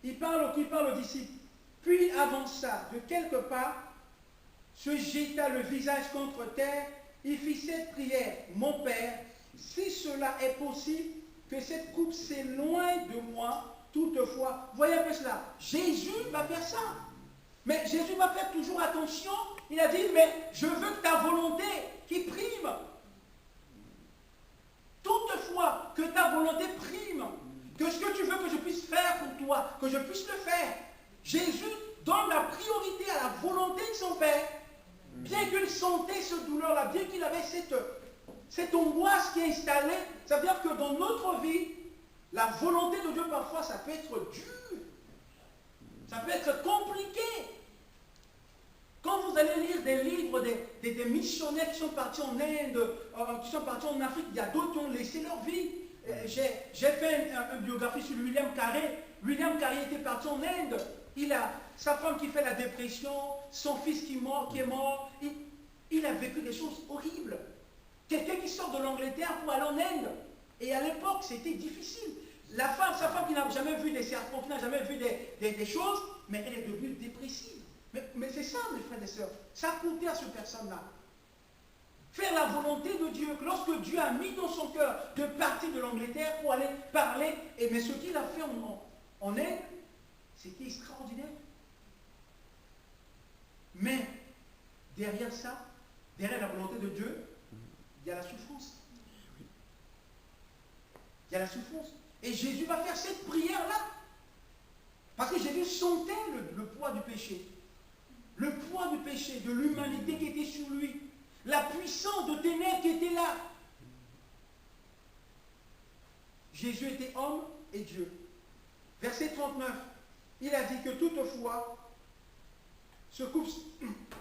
Il parle aux disciples. Puis il avança de quelque part, se jeta le visage contre terre, il fit cette prière, mon Père, si cela est possible, que cette coupe s'éloigne de moi, toutefois. Voyez un peu cela. Jésus va faire ça. Mais Jésus va faire toujours attention. Il a dit, mais je veux que ta volonté qui prime. ce que tu veux que je puisse faire pour toi, que je puisse le faire. Jésus donne la priorité à la volonté de son Père. Bien qu'il sentait cette douleur-là, bien qu'il avait cette angoisse qui est installée, ça veut dire que dans notre vie, la volonté de Dieu, parfois, ça peut être dur. Ça peut être compliqué. Quand vous allez lire des livres des missionnaires qui sont partis en Inde, qui sont partis en Afrique, il y a d'autres qui ont laissé leur vie. J'ai fait une biographie sur William Carey. William Carey était parti en Inde. Il a sa femme qui fait la dépression, son fils qui est mort. Il a vécu des choses horribles. Quelqu'un qui sort de l'Angleterre pour aller en Inde. Et à l'époque, c'était difficile. Sa femme qui n'a jamais vu des serpents, qui n'a jamais vu des choses, mais elle est devenue dépressive. Mais c'est ça, mes frères et sœurs. Ça a coûté à cette personne-là. Faire la volonté de Dieu. Lorsque Dieu a mis dans son cœur de partir de l'Angleterre pour aller parler, mais ce qu'il a fait en Inde, c'était extraordinaire. Mais derrière ça, derrière la volonté de Dieu, il y a la souffrance. Il y a la souffrance. Et Jésus va faire cette prière-là. Parce que Jésus sentait le poids du péché. Le poids du péché, de l'humanité qui était sur lui. La puissance de ténèbres qui était là. Jésus était homme et Dieu. Verset 39. Il a dit que toutefois, secoue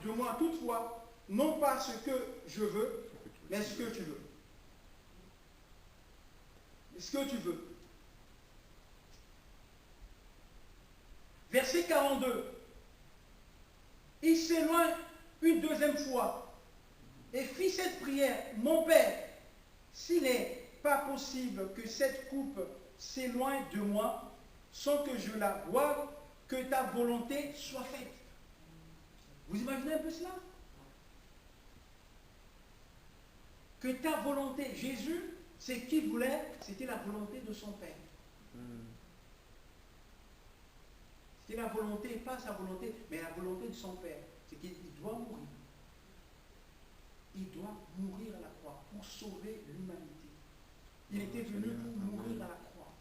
de moi toutefois, non pas ce que je veux, mais ce que tu veux. Ce que tu veux. Verset 42. Il s'éloigne une deuxième fois et fit cette prière. Mon Père, s'il n'est pas possible que cette coupe s'éloigne de moi sans que je la boive, que ta volonté soit faite. Vous imaginez un peu cela? Que ta volonté, Jésus, c'est qu'il voulait, c'était la volonté de son Père. C'était la volonté, pas sa volonté, mais la volonté de son Père. C'est qu'il doit mourir. Il doit mourir à la croix pour sauver l'humanité. Il était venu pour mourir à la croix.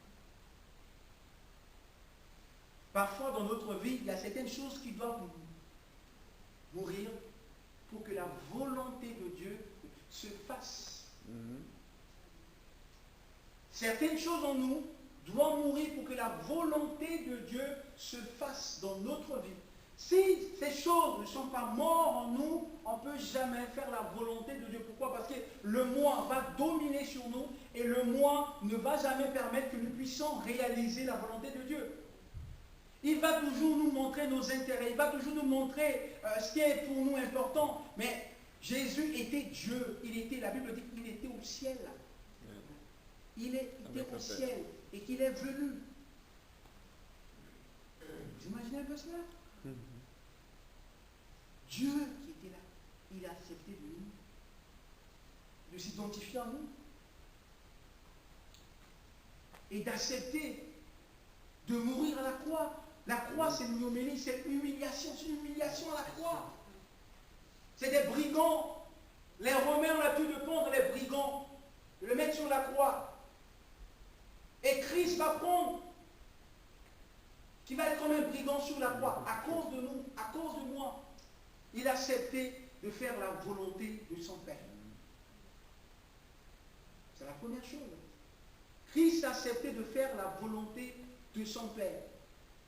Parfois dans notre vie, il y a certaines choses qui doivent mourir pour que la volonté de Dieu se fasse. Certaines choses en nous doivent mourir pour que la volonté de Dieu se fasse dans notre vie. Si ces choses ne sont pas mortes en nous, on ne peut jamais faire la volonté de Dieu. Pourquoi? Parce que le moi va dominer sur nous et le moi ne va jamais permettre que nous puissions réaliser la volonté de Dieu. Il va toujours nous montrer nos intérêts, il va toujours nous montrer ce qui est pour nous important. Mais Jésus était Dieu, la Bible dit qu'il était au ciel. Il était au ciel et qu'il est venu. Vous imaginez un peu cela? Dieu qui était là, il a accepté de s'identifier à nous. Et d'accepter de mourir à la croix. La croix, c'est une homélie, c'est une humiliation à la croix. C'est des brigands. Les Romains ont l'habitude de prendre les brigands, de les mettre sur la croix. Et Christ va prendre, qui va être comme un brigand sur la croix, à cause de nous, à cause de moi. Il a accepté de faire la volonté de son Père. C'est la première chose. Christ a accepté de faire la volonté de son Père.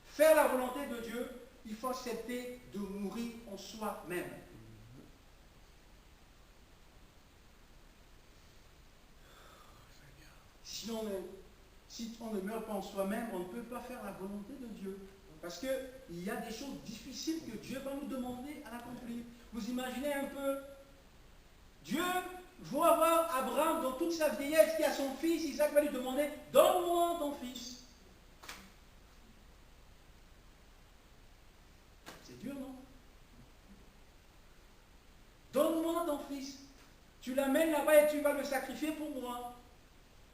Faire la volonté de Dieu, il faut accepter de mourir en soi-même. Si on ne meurt pas en soi-même, on ne peut pas faire la volonté de Dieu. Parce qu'il y a des choses difficiles que Dieu va nous demander à l'accomplir. Vous imaginez un peu, Dieu va voir Abraham dans toute sa vieillesse qui a son fils, Isaac va lui demander, donne-moi ton fils. C'est dur, non? Donne-moi ton fils. Tu l'amènes là-bas et tu vas le sacrifier pour moi.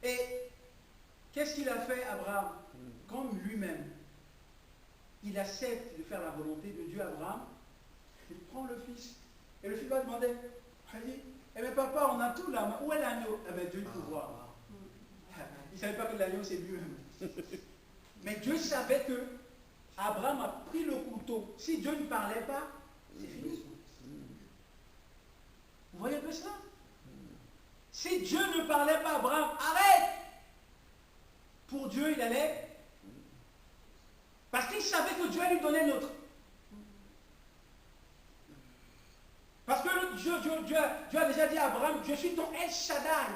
Et qu'est-ce qu'il a fait, Abraham? Comme lui-même. Il accepte de faire la volonté de Dieu, Abraham. Il prend le fils. Et le fils va demander, il dit, eh bien papa, on a tout là, où est l'agneau? Eh bien Dieu, il faut voir. Il ne savait pas que l'agneau, c'est lui-même. Mais Dieu savait que Abraham a pris le couteau. Si Dieu ne parlait pas, c'est fini. Vous voyez un peu cela? Si Dieu ne parlait pas à Abraham, arrête! Pour Dieu, il allait. Parce qu'il savait que Dieu allait lui donner l'autre. Parce que Dieu a déjà dit à Abraham, je suis ton El Shaddai.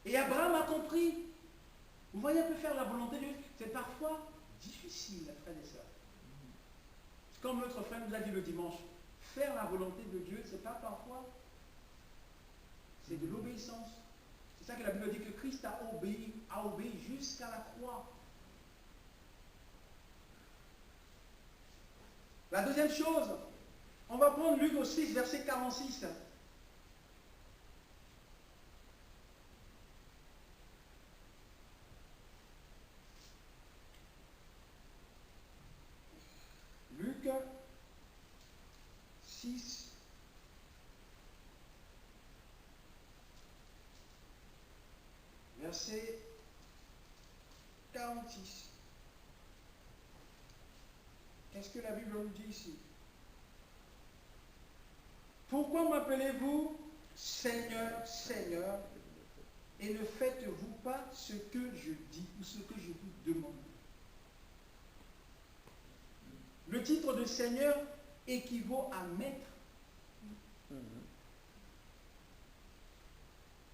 Et Abraham a compris. Vous voyez un peu faire la volonté de Dieu. C'est parfois difficile, frères et sœurs. Comme notre frère nous l'a dit le dimanche, faire la volonté de Dieu, c'est pas parfois, c'est de l'obéissance. C'est ça que la Bible dit que Christ a obéi jusqu'à la croix. La deuxième chose, on va prendre Luc au 6, verset 46. Luc 6, verset 46. Qu'est-ce que la Bible nous dit ici? Pourquoi m'appelez-vous Seigneur, Seigneur, et ne faites-vous pas ce que je dis ou ce que je vous demande? Le titre de Seigneur équivaut à maître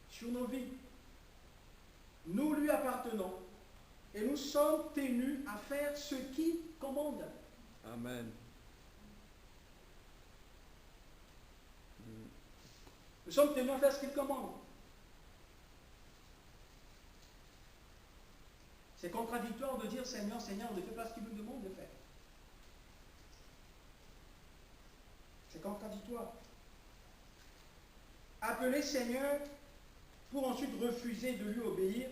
sur nos vies. Nous lui appartenons et nous sommes tenus à faire ce qu'il commande. Amen. Nous sommes tenus à faire ce qu'il commande. C'est contradictoire de dire Seigneur, Seigneur, on ne fait pas ce qu'il nous demande de faire. C'est contradictoire. Appeler Seigneur pour ensuite refuser de lui obéir,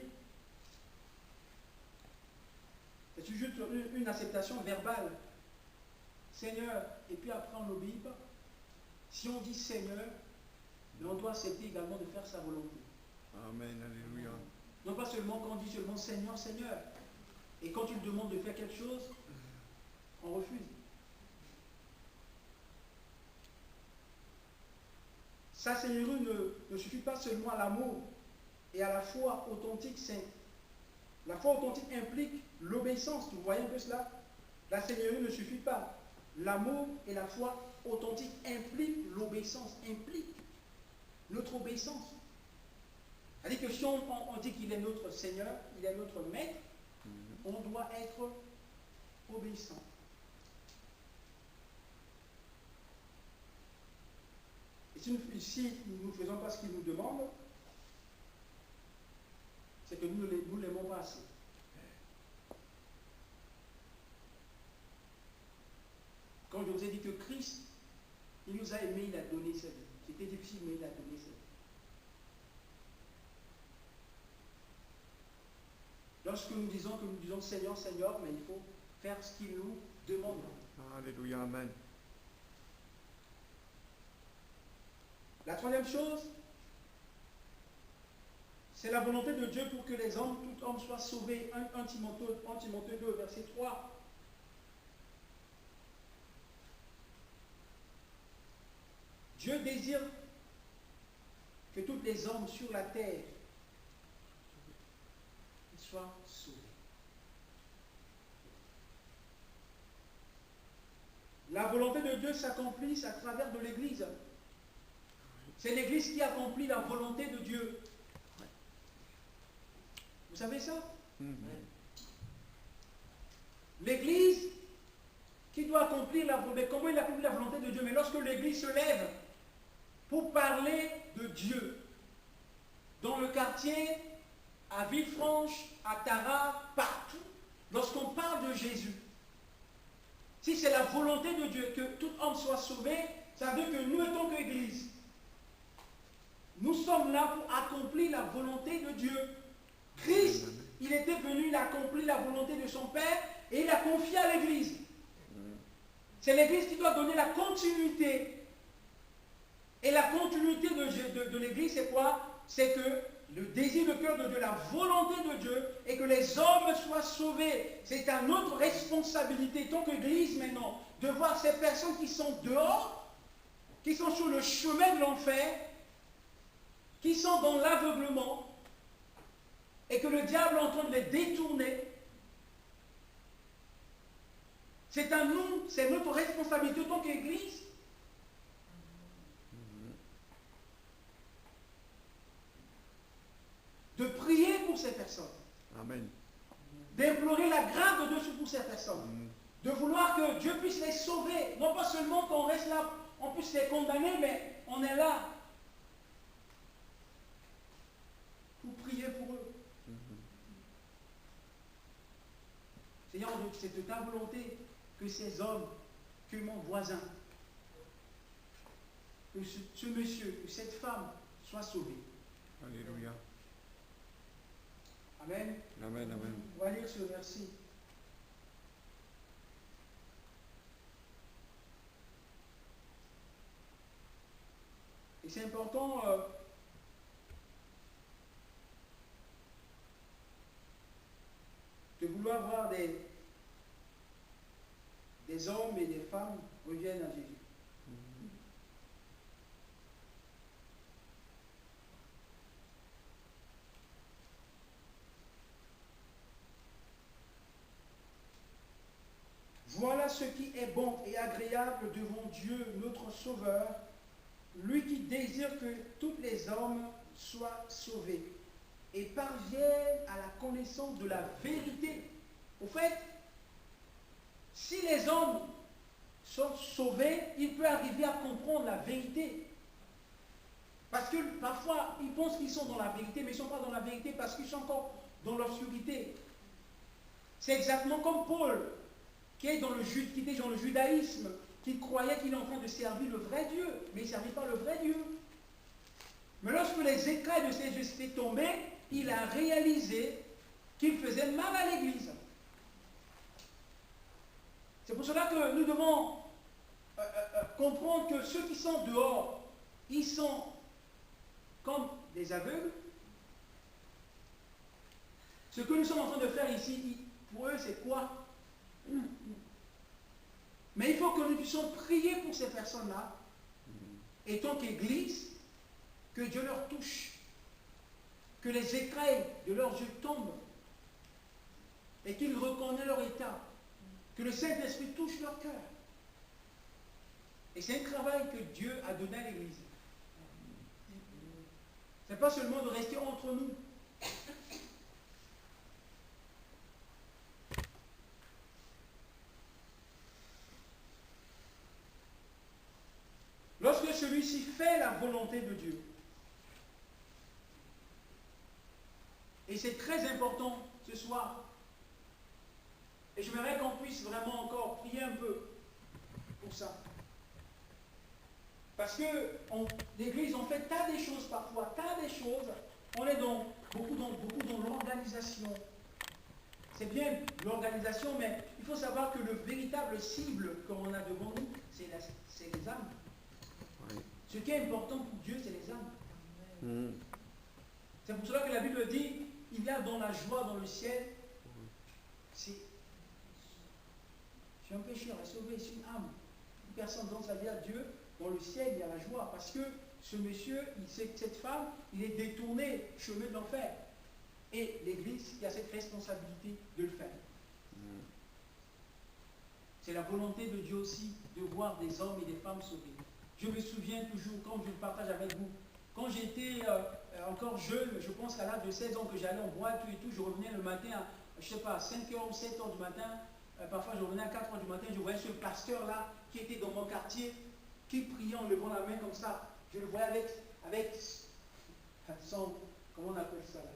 c'est juste une acceptation verbale. Seigneur, et puis après on n'obéit pas. Si on dit Seigneur, mais on doit accepter également de faire sa volonté. Amen, alléluia. Non pas seulement quand on dit seulement Seigneur, Seigneur. Et quand tu lui demandes de faire quelque chose, on refuse. Sa seigneurie ne suffit pas seulement à l'amour et à la foi authentique sainte. La foi authentique implique l'obéissance. Vous voyez un peu cela? La seigneurie ne suffit pas. L'amour et la foi authentique impliquent l'obéissance, impliquent notre obéissance. C'est-à-dire que si on dit qu'il est notre Seigneur, il est notre maître, on doit être obéissant. Et si nous ne faisons pas ce qu'il nous demande, c'est que nous ne l'aimons pas assez. Quand je vous ai dit que Christ, il nous a aimés, il a donné sa vie. C'était difficile, mais il a donné sa vie. Lorsque nous disons Seigneur, Seigneur, mais il faut faire ce qu'il nous demande. Alléluia, amen. La troisième chose, c'est la volonté de Dieu pour que les hommes, tout homme, soient sauvés. 1 Timothée 2, verset 3. Dieu désire que tous les hommes sur la terre soient sauvés. La volonté de Dieu s'accomplit à travers de l'Église. C'est l'Église qui accomplit la volonté de Dieu. Vous savez ça? L'Église qui doit accomplir la volonté. Comment il accomplit la volonté de Dieu? Mais lorsque l'Église se lève pour parler de Dieu, dans le quartier, à Villefranche, à Tara, partout, lorsqu'on parle de Jésus, si c'est la volonté de Dieu que tout homme soit sauvé, ça veut dire que nous étant qu'Église, nous sommes là pour accomplir la volonté de Dieu. Christ, il était venu, il a accompli la volonté de son Père et il a confié à l'Église. C'est l'Église qui doit donner la continuité. Et la continuité de l'Église, c'est quoi? c'est que le désir de cœur de Dieu, la volonté de Dieu, est que les hommes soient sauvés. C'est à notre responsabilité, tant qu'Église maintenant, de voir ces personnes qui sont dehors, qui sont sur le chemin de l'enfer, qui sont dans l'aveuglement, et que le diable est en train de les détourner. C'est à nous, c'est notre responsabilité en tant qu'Église de prier pour ces personnes. Amen. D'implorer la grâce de Dieu pour ces personnes. De vouloir que Dieu puisse les sauver. Non pas seulement qu'on reste là, on puisse les condamner, mais on est là pour prier pour eux. Seigneur, c'est de ta volonté que ces hommes, que mon voisin, que ce monsieur, que cette femme soient sauvés. Alléluia. Amen. Amen, amen. On va lire ce verset. Et c'est important de vouloir voir des hommes et des femmes reviennent à Jésus. Voilà ce qui est bon et agréable devant Dieu, notre Sauveur, lui qui désire que tous les hommes soient sauvés et parviennent à la connaissance de la vérité. Au fait, si les hommes sont sauvés, il peut arriver à comprendre la vérité. Parce que parfois, ils pensent qu'ils sont dans la vérité, mais ils ne sont pas dans la vérité parce qu'ils sont encore dans l'obscurité. C'est exactement comme Paul, qui était dans le judaïsme, qui croyait qu'il est en train de servir le vrai Dieu, mais il ne servait pas le vrai Dieu. Mais lorsque les écailles de ses yeux étaient tombés, il a réalisé qu'il faisait mal à l'Église. C'est pour cela que nous devons comprendre que ceux qui sont dehors, ils sont comme des aveugles. Ce que nous sommes en train de faire ici, pour eux, c'est quoi? Mais il faut que nous puissions prier pour ces personnes-là, et tant qu'Église, que Dieu leur touche, que les écailles de leurs yeux tombent, et qu'ils reconnaissent leur état, que le Saint-Esprit touche leur cœur. Et c'est un travail que Dieu a donné à l'Église. Ce n'est pas seulement de rester entre nous. Lorsque celui-ci fait la volonté de Dieu, et c'est très important ce soir, et j'aimerais qu'on puisse vraiment encore prier un peu pour ça. Parce que l'Église, on fait tas des choses parfois, tas des choses. On est beaucoup dans l'organisation. C'est bien l'organisation, mais il faut savoir que le véritable cible qu'on a devant nous, c'est les âmes. Oui. Ce qui est important pour Dieu, c'est les âmes. C'est pour cela que la Bible dit, il y a dans la joie dans le ciel. Si un pécheur est sauvé, c'est une âme. Une personne dont ça vient à Dieu, dans le ciel, il y a la joie. Parce que ce monsieur, cette femme, il est détourné, chemin de l'enfer. Et l'Église qui a cette responsabilité de le faire. C'est la volonté de Dieu aussi de voir des hommes et des femmes sauvés. Je me souviens toujours, comme je le partage avec vous, quand j'étais encore jeune, je pense qu'à l'âge de 16 ans que j'allais en boîte et tout, je revenais le matin, je ne sais pas, à 5h ou 7h du matin, parfois je revenais à 4h du matin, je voyais ce pasteur-là qui était dans mon quartier, qui priait en levant la main comme ça. Je le voyais avec son, comment on appelle ça là?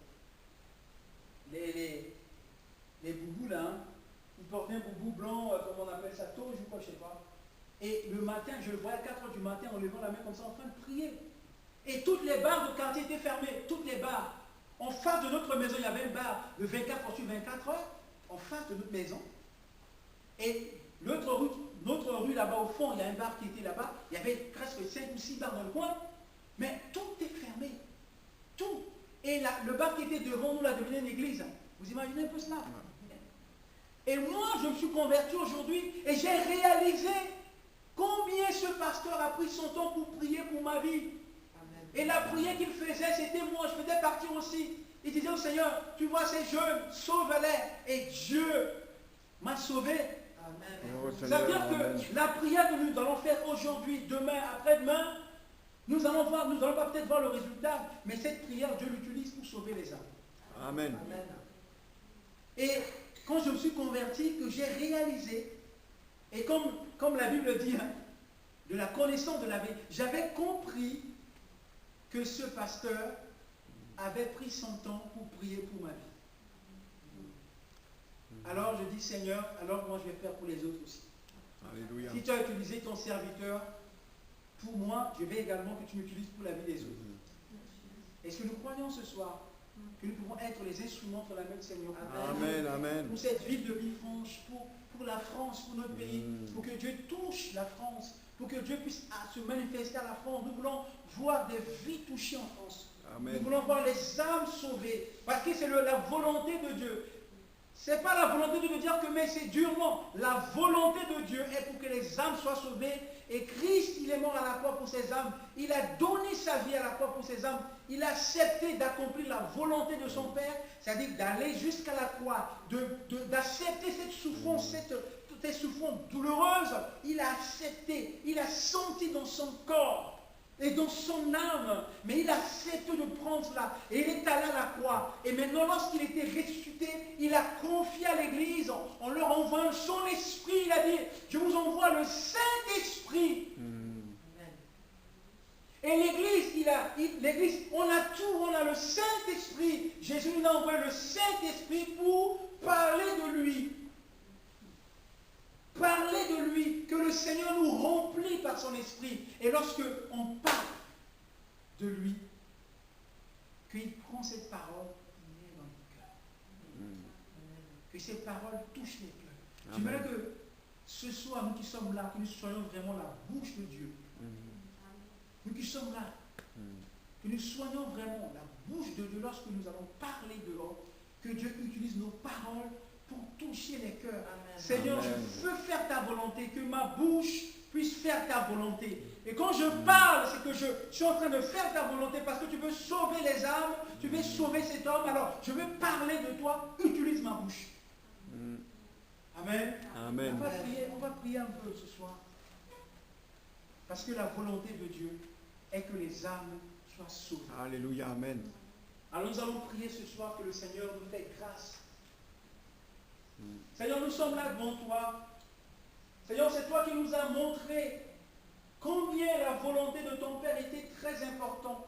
Les boubous là, hein? Il portait un boubou blanc, comment on appelle ça, tauge ou quoi, je ne sais pas. Et le matin, je le voyais à 4h du matin en levant la main comme ça, en train de prier. Et toutes les bars de quartier étaient fermées, toutes les bars. En face de notre maison, il y avait un bar de 24 sur 24 heures, en face de notre maison. Et notre rue là-bas au fond, il y a un bar qui était là-bas, il y avait presque 5 ou 6 bars dans le coin, mais tout est fermé. Tout. Et le bar qui était devant nous l'a devenu une église. Vous imaginez un peu cela? Et moi, je me suis converti aujourd'hui et j'ai réalisé combien ce pasteur a pris son temps pour prier pour ma vie. Et la prière qu'il faisait, c'était moi, je faisais partie aussi. Il disait au Seigneur, tu vois ces jeunes, sauve-les. Et Dieu m'a sauvé. Oh, Ça veut Seigneur, dire amen. que la prière que nous allons faire aujourd'hui, demain, après-demain, nous allons pas peut-être voir le résultat, mais cette prière, Dieu l'utilise pour sauver les âmes. Amen. Et quand je me suis converti, que j'ai réalisé, et comme la Bible dit, hein, de la connaissance de la vie, j'avais compris que ce pasteur avait pris son temps pour prier pour ma vie. Alors je dis, Seigneur, alors moi je vais faire pour les autres aussi. Alléluia. Si tu as utilisé ton serviteur pour moi, je vais également que tu m'utilises pour la vie des autres. Est-ce que nous croyons ce soir que nous pouvons être les instruments de la main du Seigneur? Amen, amen. Pour cette ville de Villefranche, pour la France, pour notre pays, pour que Dieu touche la France, pour que Dieu puisse se manifester à la France. Nous voulons voir des vies touchées en France. Amen. Nous voulons voir les âmes sauvées, parce que c'est la volonté de Dieu. Ce n'est pas la volonté de Dieu de dire que mais c'est dur, non. La volonté de Dieu est pour que les âmes soient sauvées. Et Christ, il est mort à la croix pour ses âmes. Il a donné sa vie à la croix pour ses âmes. Il a accepté d'accomplir la volonté de son Père, c'est-à-dire d'aller jusqu'à la croix, d'accepter cette souffrance, cette souffrance douloureuse. Il a accepté, il a senti dans son corps et dans son âme, mais il a accepté de prendre cela. Et il est allé à la croix. Et maintenant, lorsqu'il était ressuscité, il a confié à l'Église, en leur envoyant son esprit. Il a dit, je vous envoie le Saint-Esprit. Et l'Église, on a tout, on a le Saint-Esprit. Jésus nous a envoyé le Saint-Esprit pour parler de lui. Parler de lui, que le Seigneur nous remplit par son esprit. Et lorsque on parle de lui, qu'il prend cette parole, il met dans le cœur. Que ces paroles touchent les cœurs. J'aimerais que ce soir, nous qui sommes là, que nous soyons vraiment la bouche de Dieu. Nous qui sommes là, que nous soyons vraiment la bouche de Dieu lorsque nous allons parler dehors, que Dieu utilise nos paroles pour toucher les cœurs. Amen. Seigneur, amen. Je veux faire ta volonté, que ma bouche puisse faire ta volonté. Et quand je parle, c'est que je suis en train de faire ta volonté parce que tu veux sauver les âmes, tu veux sauver cet homme, alors je veux parler de toi, utilise ma bouche. Amen. Amen. On va prier un peu ce soir. Parce que la volonté de Dieu est que les âmes soient sauvées. Alléluia, amen. Alors nous allons prier ce soir que le Seigneur nous fait grâce. Seigneur, nous sommes là devant toi. Seigneur, c'est toi qui nous as montré combien la volonté de ton Père était très importante.